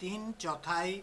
3/4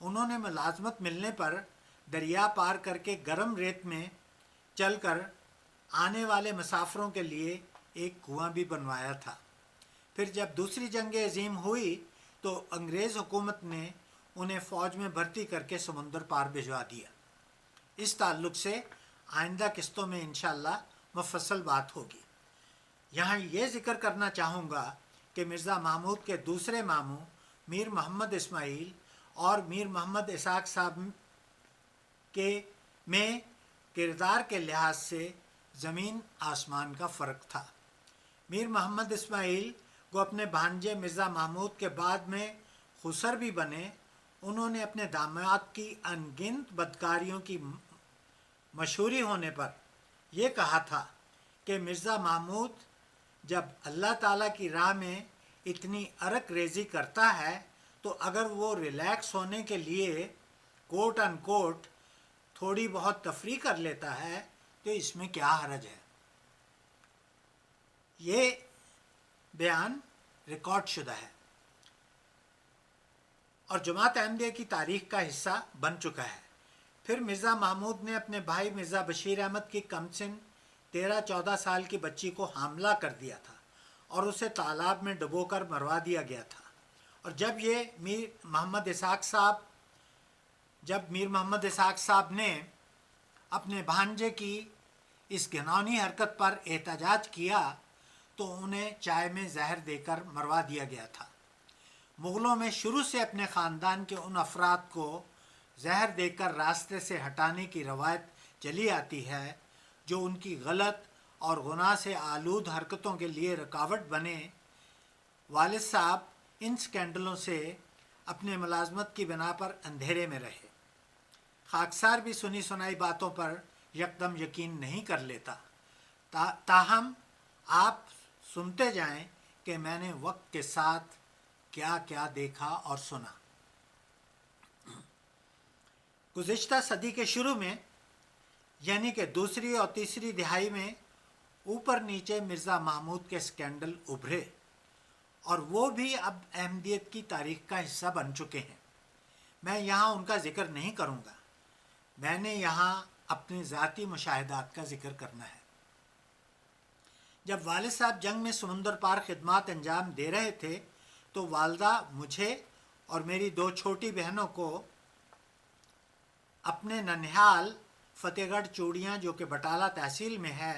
انہوں نے ملازمت ملنے پر دریا پار کر کے گرم ریت میں چل کر آنے والے مسافروں کے لیے ایک کنواں بھی بنوایا تھا۔ پھر جب دوسری جنگ عظیم ہوئی تو انگریز حکومت نے انہیں فوج میں بھرتی کر کے سمندر پار بھجوا دیا۔ اس تعلق سے آئندہ قسطوں میں انشاءاللہ مفصل بات ہوگی۔ یہاں یہ ذکر کرنا چاہوں گا کہ مرزا محمود کے دوسرے ماموں میر محمد اسماعیل اور میر محمد اسحاق صاحب میں کردار کے لحاظ سے زمین آسمان کا فرق تھا۔ میر محمد اسماعیل کو اپنے بھانجے مرزا محمود کے بعد میں خسر بھی بنے، انہوں نے اپنے داماد کی ان گنت بدکاریوں کی مشہوری ہونے پر یہ کہا تھا کہ مرزا محمود جب اللہ تعالیٰ کی راہ میں اتنی عرق ریزی کرتا ہے تو اگر وہ ریلیکس ہونے کے لیے کوٹ ان کوٹ تھوڑی بہت تفریح کر لیتا ہے تو اس میں کیا حرج ہے۔ یہ بیان ریکارڈ شدہ ہے اور جماعت احمدیہ کی تاریخ کا حصہ بن چکا ہے۔ پھر مرزا محمود نے اپنے بھائی مرزا بشیر احمد کی کم سن 13-14 سال کی بچی کو حاملہ کر دیا تھا اور اسے تالاب میں ڈبو کر مروا دیا گیا تھا۔ اور جب میر محمد اسحاق صاحب نے اپنے بھانجے کی اس گھناؤنی حرکت پر احتجاج کیا تو انہیں چائے میں زہر دے کر مروا دیا گیا تھا۔ مغلوں میں شروع سے اپنے خاندان کے ان افراد کو زہر دے کر راستے سے ہٹانے کی روایت چلی آتی ہے جو ان کی غلط اور گناہ سے آلود حرکتوں کے لیے رکاوٹ بنے۔ والد صاحب ان سکینڈلوں سے اپنے ملازمت کی بنا پر اندھیرے میں رہے۔ خاکسار بھی سنی سنائی باتوں پر یکدم یقین نہیں کر لیتا، تاہم آپ سنتے جائیں کہ میں نے وقت کے ساتھ کیا کیا دیکھا اور سنا۔ گزشتہ صدی کے شروع میں یعنی کہ دوسری اور تیسری دہائی میں اوپر نیچے مرزا محمود کے سکینڈل ابھرے اور وہ بھی اب احمدیت کی تاریخ کا حصہ بن چکے ہیں۔ میں یہاں ان کا ذکر نہیں کروں گا، میں نے یہاں اپنے ذاتی مشاہدات کا ذکر کرنا ہے۔ جب والد صاحب جنگ میں سمندر پار خدمات انجام دے رہے تھے تو والدہ مجھے اور میری 2 چھوٹی بہنوں کو اپنے ننہال فتح گڑھ چوڑیاں جو کہ بٹالہ تحصیل میں ہے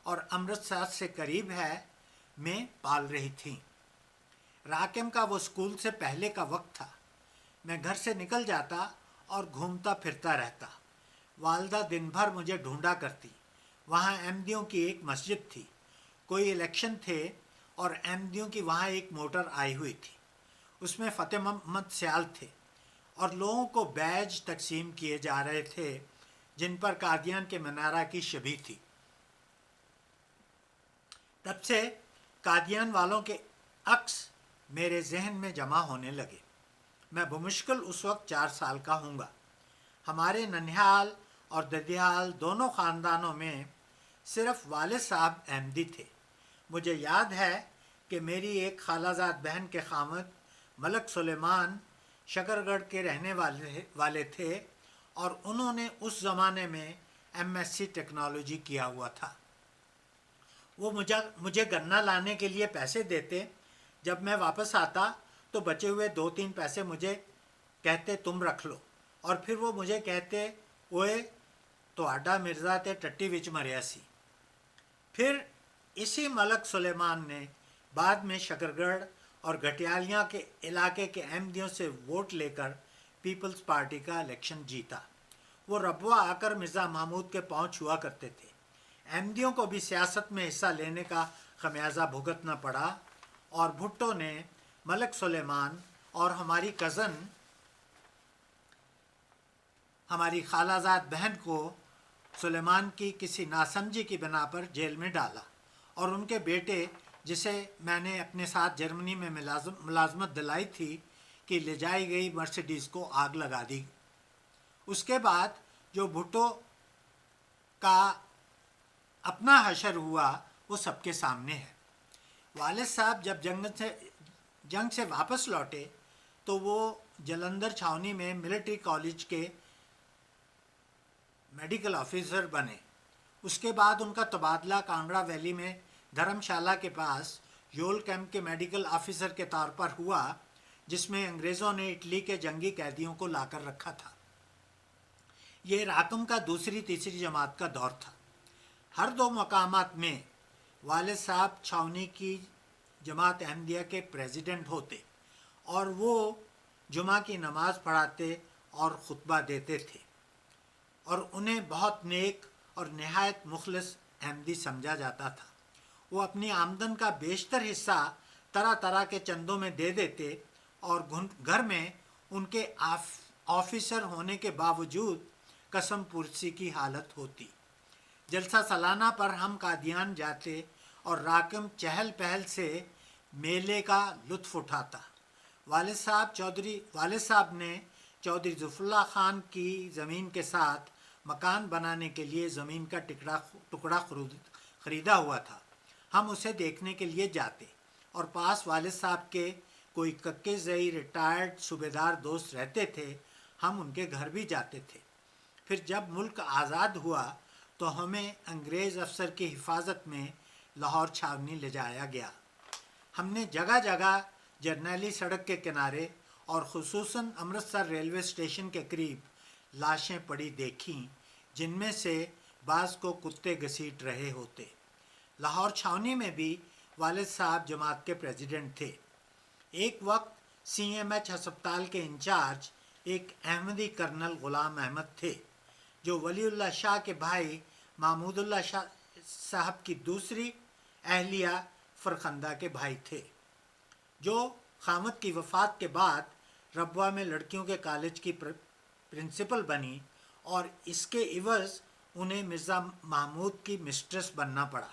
اور امرتسر سے قریب ہے میں پال رہی تھیں۔ راکم کا وہ اسکول سے پہلے کا وقت تھا۔ میں گھر سے نکل جاتا اور گھومتا پھرتا رہتا۔ والدہ دن بھر مجھے ڈھونڈا کرتی۔ وہاں احمدیوں کی ایک مسجد تھی، کوئی الیکشن تھے اور احمدیوں کی وہاں ایک موٹر آئی ہوئی تھی، اس میں فتح محمد سیال تھے اور لوگوں کو بیج تقسیم کیے جا رہے تھے جن پر قادیان کے منارہ کی شبیہ تھی۔ تب سے قادیان والوں کے عکس میرے ذہن میں جمع ہونے لگے۔ میں بمشکل اس وقت 4 سال کا ہوں گا۔ ہمارے ننہال اور ددیال دونوں خاندانوں میں صرف والد صاحب احمدی تھے۔ مجھے یاد ہے کہ میری ایک خالہ زاد بہن کے خامد ملک سلیمان شکر گڑھ کے رہنے والے تھے اور انہوں نے اس زمانے میں MSc ٹیکنالوجی کیا ہوا تھا۔ وہ مجھے گنا لانے کے لیے پیسے دیتے۔ جب میں واپس آتا تو بچے ہوئے 2-3 پیسے مجھے کہتے تم رکھ لو، اور پھر وہ مجھے کہتے اوئے تو آڈا مرزا تے ٹٹی وچ مریا سی۔ پھر اسی ملک سلیمان نے بعد میں شکر گڑھ اور گھٹیالیاں کے علاقے کے احمدیوں سے ووٹ لے کر پیپلز پارٹی کا الیکشن جیتا۔ وہ ربوہ آ کر مرزا محمود کے پاؤں چھوا کرتے تھے۔ احمدیوں کو بھی سیاست میں حصہ لینے کا خمیازہ بھگتنا پڑا اور بھٹو نے ملک سلیمان اور ہماری کزن ہماری خالہ زاد بہن کو سلیمان کی کسی ناسمجھی کی بنا پر جیل میں ڈالا اور ان کے بیٹے جسے میں نے اپنے ساتھ جرمنی میں ملازمت دلائی تھی کہ لے جائی گئی مرسیڈیز کو آگ لگا دی۔ اس کے بعد جو بھٹو کا اپنا حشر ہوا وہ سب کے سامنے ہے۔ والد صاحب جب جنگ سے واپس لوٹے تو وہ جلندھر چھاونی میں ملٹری کالج کے میڈیکل آفیسر بنے۔ اس کے بعد ان کا تبادلہ کانگڑا ویلی میں دھرم شالہ کے پاس یول کیمپ کے میڈیکل آفیسر کے طور پر ہوا، جس میں انگریزوں نے اٹلی کے جنگی قیدیوں کو لا کر رکھا تھا۔ یہ راکم کا دوسری تیسری جماعت کا دور تھا۔ ہر دو مقامات میں والد صاحب چھاونی کی جماعت احمدیہ کے پریزیڈنٹ ہوتے اور وہ جمعہ کی نماز پڑھاتے اور خطبہ دیتے تھے، اور انہیں بہت نیک اور نہایت مخلص احمدی سمجھا جاتا تھا۔ وہ اپنی آمدن کا بیشتر حصہ طرح طرح کے چندوں میں دے دیتے، اور گھر میں ان کے آفیسر ہونے کے باوجود قسم پرسی کی حالت ہوتی۔ جلسہ سالانہ پر ہم قادیان جاتے اور راکم چہل پہل سے میلے کا لطف اٹھاتا۔ والد صاحب نے چودھری ظفر اللہ خان کی زمین کے ساتھ مکان بنانے کے لیے زمین کا ٹکڑا خریدا ہوا تھا۔ ہم اسے دیکھنے کے لیے جاتے، اور پاس والد صاحب کے کوئی ککے زئی ریٹائرڈ صوبیدار دوست رہتے تھے، ہم ان کے گھر بھی جاتے تھے۔ پھر جب ملک آزاد ہوا تو ہمیں انگریز افسر کی حفاظت میں لاہور چھاونی لے جایا گیا۔ ہم نے جگہ جگہ جرنیلی سڑک کے کنارے اور خصوصاً امرتسر ریلوے اسٹیشن کے قریب لاشیں پڑی دیکھیں، جن میں سے بعض کو کتے گھسیٹ رہے ہوتے۔ لاہور چھاونی میں بھی والد صاحب جماعت کے پریزیڈنٹ تھے۔ ایک وقت سی ایم ایچ ہسپتال کے انچارج ایک احمدی کرنل غلام احمد تھے، جو ولی اللہ شاہ کے بھائی محمود اللہ شاہ صاحب کی دوسری اہلیہ فرخندہ کے بھائی تھے، جو خامد کی وفات کے بعد ربوہ میں لڑکیوں کے کالج کی پرنسپل بنی، اور اس کے عوض انہیں مرزا محمود کی مسٹریس بننا پڑا۔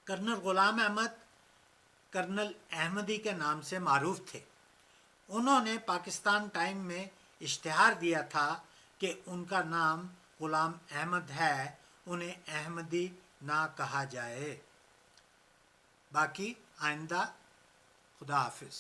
کرنل غلام احمد کرنل احمدی کے نام سے معروف تھے۔ انہوں نے پاکستان ٹائم میں اشتہار دیا تھا کہ ان کا نام غلام احمد ہے، انہیں احمدی نہ کہا جائے۔ باقی آئندہ، خدا حافظ۔